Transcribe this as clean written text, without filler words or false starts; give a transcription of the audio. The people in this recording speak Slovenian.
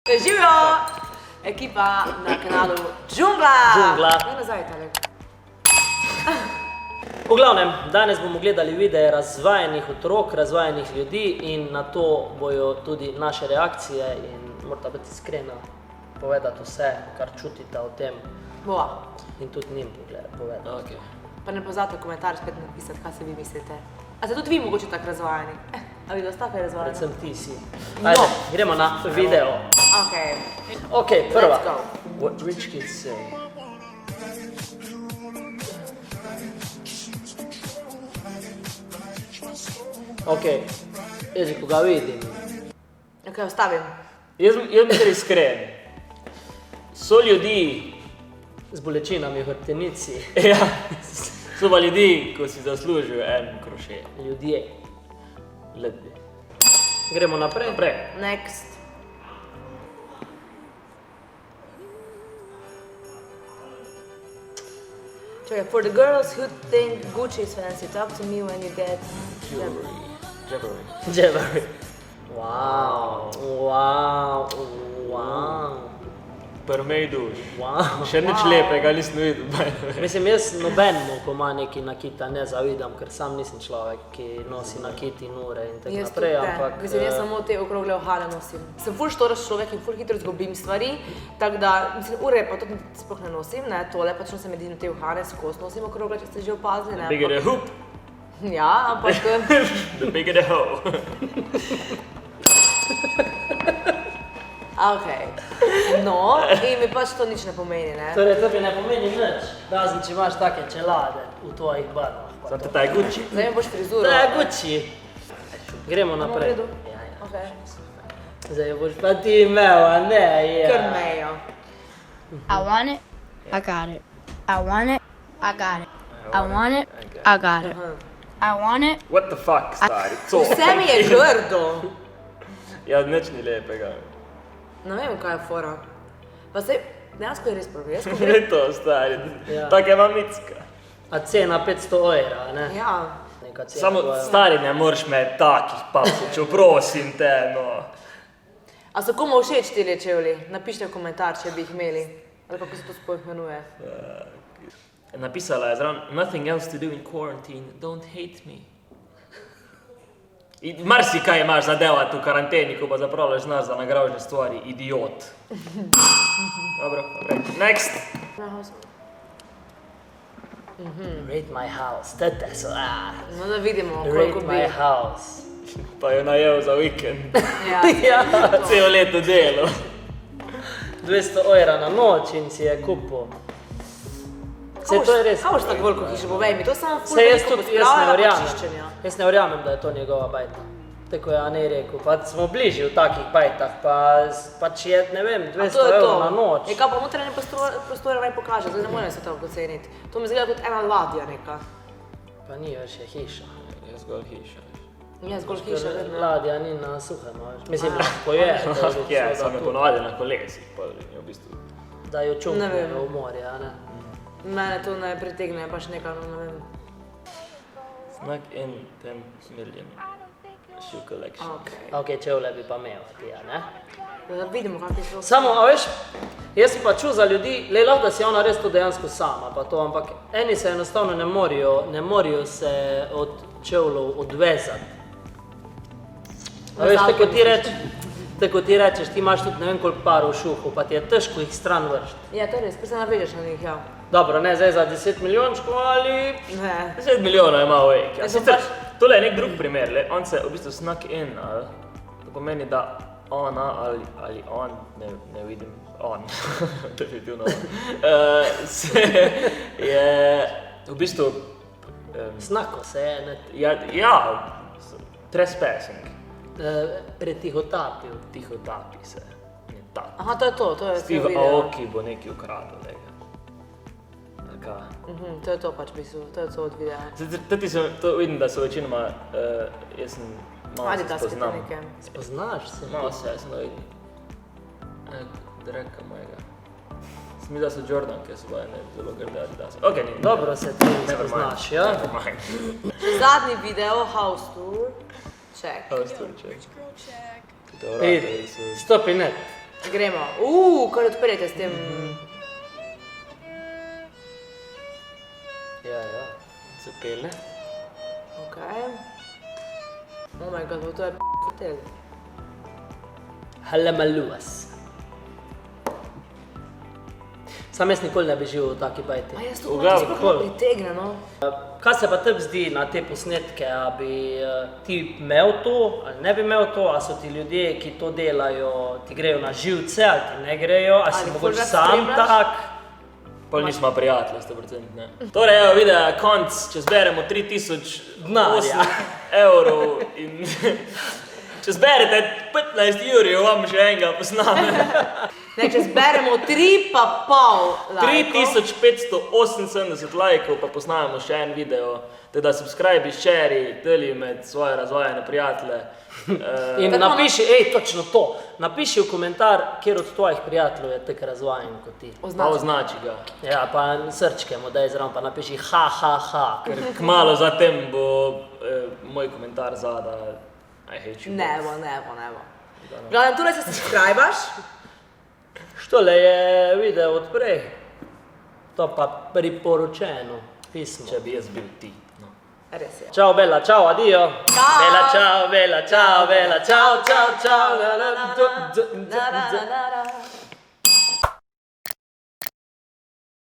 Živijo! Ekipa na kanalu Džungla! Ne nazaj, Talek. V glavnem, danes bomo gledali videe razvajenih otrok, razvajenih ljudi in na to bojo tudi naše reakcije in morate biti iskreno povedati vse, kar čutite o tem. Bova. In tudi njim povedati. Okay. Pa ne pozabite v komentar spet napisati, kaj se vi mislite. A ste tudi vi mogoče tako razvajani? A vi dosta kaj razvajani? Predvsem ti si. Ajde, gremo na video. Ok, prva. Let's go. What rich kids say. Ok, jaz ko ga vidim. Ok, ostavim. Jaz bi ser iskren. So ljudi, Z bolečinami v hrbtenici. ja, so pa ljudi, ko si zaslužijo en krošet. Ljudje. Ljudje. Gremo naprej. Naprej. Next. Čakaj, for the girls who think Gucci is fancy, talk to me when you get Jabbery. Jewelry. Wow. Wow. Wow. Prmej duš. Wow. Še nič lepega nisem videl. Mislim, jaz nobenemu, ko ima neki nakita, ne zavidam, ker sam nisem človek, ki nosi nakit in ure in tako Jaz naprej, tudi ne. ampak... Mislim, jaz samo te okrogle uhane nosim. Sem ful štoraš človek in ful hitro zgubim stvari, tako da, mislim, ure pa tudi sploh ne nosim, ne, tole pač nosim edino te uhane, skozi nosim okrogle, če ste že opazili, ne. The bigger the hoop, Ja, ampak... the bigger the hoe. Okej. No, in mi pač to nič ne pomeni, ne. Torej, to bi ne pomeni nič, razen če imaš take čelade v tvojih barvah. pa Zato to. ta je Gucci. Zdaj mi boš frizuro. To je Gucci. Gremo Bomo v naprej. redu? Ja, ja. Okej. Zdaj boš pa ti imel, a ne? Ja. Kar mejo. I want it, I got it. I want it, I got it. I want it, I got it. I want it. What the fuck, stari, co? Vse mi je grdo. Ja, nič ni lepega. Ne vem, kaj je fora. Pa sej, dejansko je res problem. Jaz ko Ne to, stari, Ja. tako je mamicka. A cena 500 €, a ne? Ja. Neka cena Samo tvoja. stari ne moreš imeti takih papučev, prosim te, no. A so komu všeč ti čevlji? Napišite v komentar, če bi jih imeli. Ali kako se to sploh imenuje. Napisala je zraven, nothing else to do in quarantine, don't hate me. In marsikaj imaš za delati v karanteni, ko pa zapravljaš nas za nagražne stvari, idiot. Dobro, naprej. Next! Rate my house, tete so, No da vidimo, koliko Rate bi. my house. Pa jo najel za vikend. Ja, Ja. Celo leto delo. 200 € na noč in si je kupil. Sej to je res. Kako boš tako veliko hišo, povej mi, to samo ful Sej jaz veliko tudi, jaz ne pospravljanja pa verjamem. čiščenja. Jaz ne verjamem, da je to njegova bajta. Tako je Anej rekel, pa smo bližji v takih bajtah, pač je, ne vem, A 200 to je to. € na noč. Je, kaj pa notranje prostore naj pokaže, zdaj ne morem se tako ceniti. To mi zgleda kot ena ladja neka. Pa ni več je hiša. Je zgolj hiša. Je zgolj hiša, vedno. Ladja ni na suhem, a veš. Mislim, lahko je, to je Je, seveda samo je tu, ponovadi na kolesih, pa je v bistvu. da jo Ne čumpajo vem. v morje, a ne? Mene to ne pritegne, pač nekaj, no ne vem. Snuck in 10 million shoe collection. Okej. Ok, čevlje bi pa imel ti, a ne? Da vidimo, kak je to. Samo, a veš, jaz si pa čul za ljudi, le lahko da si ona res to dejansko sama, pa to, ampak eni se enostavno ne morajo se od čevljev odvezati. A veš, tako ti rečeš, ti imaš tudi ne vem koliko parov šuhov, pa ti je težko jih stran vršiti. Ja, to je res, ker se navežeš na njih, ja. Dobro, ne zdaj za 10 milijončkov ali... Ne. 10 milijonov ima Wake. Ja, Jaz sem sicer, pač- tole je nek drug primer, le, on se v bistvu snuck in, ali, to pomeni, da ona ali on, ne vidim, on, definitivno on, se je v bistvu, Snako se je, ne, ja, trespassing, pretihotapil. tiho tapi se, ne tapi. Aha, to je to, to je Steve video. Aoki bo nekaj ukradel, lega. Taka. To je to pač v bistvu, to je to od videa. To vidim, da so večinoma, jaz sem malo Ajde, se da skite spoznam. nekaj. Spoznaš se? Malo se, sem da vidim. Dreka mojega. Smi da so Jordanke svoje, ne, zelo grde Adidase. Okej, ni. Dobro se ti Never mind. spoznaš, ja? Never mind. Zadnji video, house tour. Check. Idi, stopi net. Gremo. Kar odpeljete s tem. Ja. Se pelne. Okej. Oh my god, to je hotel. Halemaluas. Sam jaz nikoli ne bi živel v taki bajti. A jaz to V glavi, sploh ne pritegne, no. Kaj se pa tebi zdi na te posnetke, a bi ti imel to ali ne bi imel to, a so ti ljudje, ki to delajo, ti grejo na živce ali ti ne grejo, a si Ali mogoče ful rad sam spremljaš? tak? Pol nismo prijatelji, 100%, ne. Torej, evo, videa, konc, če zberemo 3008 Denarja. evrov in če zberete 15 jurjev, vam še enega posname. Ne, če zberemo 3,5 lajkov. 3578 lajkov, pa posnamemo še en video. Teda subscribe, share, deli med svoje razvajene prijatelje. In Tako napiši, točno to, napiši v komentar, kjer od tvojih prijateljev je tak razvajen kot ti. Pa označi ga. Ja, pa srčke mu daj zraven, pa napiši ha. Ker kmalo zatem bo moj komentar zada I hate you. Nevo. Gledam, tule se subscribaš. Štole je video od prej. To pa priporočeno pismo. Če bi jaz bil ti. No. Res je. Ciao Bella, ciao, addio. Ciao. Bella, ciao, Bella, ciao, Bella, ciao, ciao, ciao. Na, na, na, na.